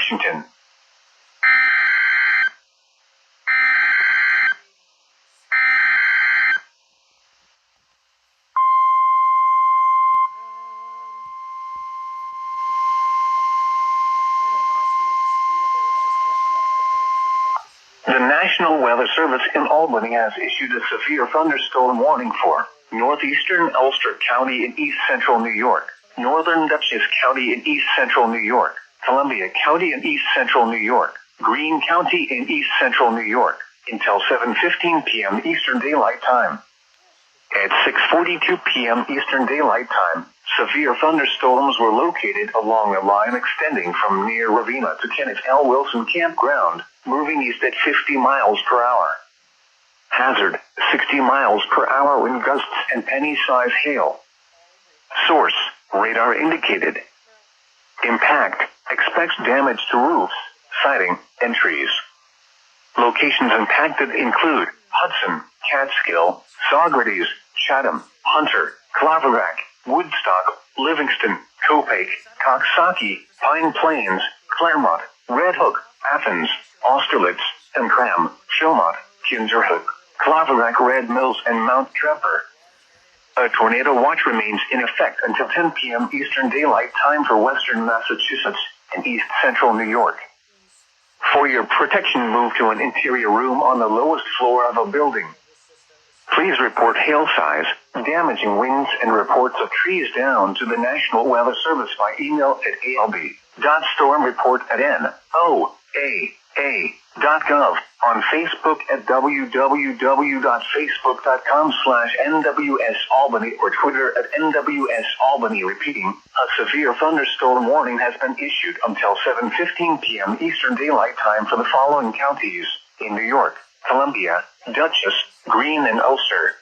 Washington. The National Weather Service in Albany has issued a severe thunderstorm warning for northeastern Ulster County in east central New York, northern Dutchess County in east central New York, Columbia County in east central New York, Greene County in east central New York, until 7:15 p.m. Eastern Daylight Time. At 6:42 p.m. Eastern Daylight Time, severe thunderstorms were located along a line extending from near Ravenna to Kenneth L. Wilson Campground, moving east at 50 miles per hour. Hazard, 60 miles per hour wind gusts and penny-size hail. Source, radar indicated. Impact, expects damage to roofs, siding, and trees. Locations impacted include Hudson, Catskill, Saugerties, Chatham, Hunter, Claverack, Woodstock, Livingston, Copake, Coxsackie, Pine Plains, Claremont, Red Hook, Athens, Austerlitz, and Cram, Philmont, Kinderhook, Claverack, Red Mills, and Mount Tremper. A tornado watch remains in effect until 10 p.m. Eastern Daylight Time for western Massachusetts and east central New York. For your protection, move to an interior room on the lowest floor of a building. Please report hail size, damaging winds, and reports of trees down to the National Weather Service by email at alb.stormreport@noaa.gov, on Facebook at www.facebook.com/NWS-Albany or Twitter at NWS-Albany. Repeating, a severe thunderstorm warning has been issued until 7:15 p.m. Eastern Daylight Time for the following counties in New York: Columbia, Dutchess, Greene, and Ulster.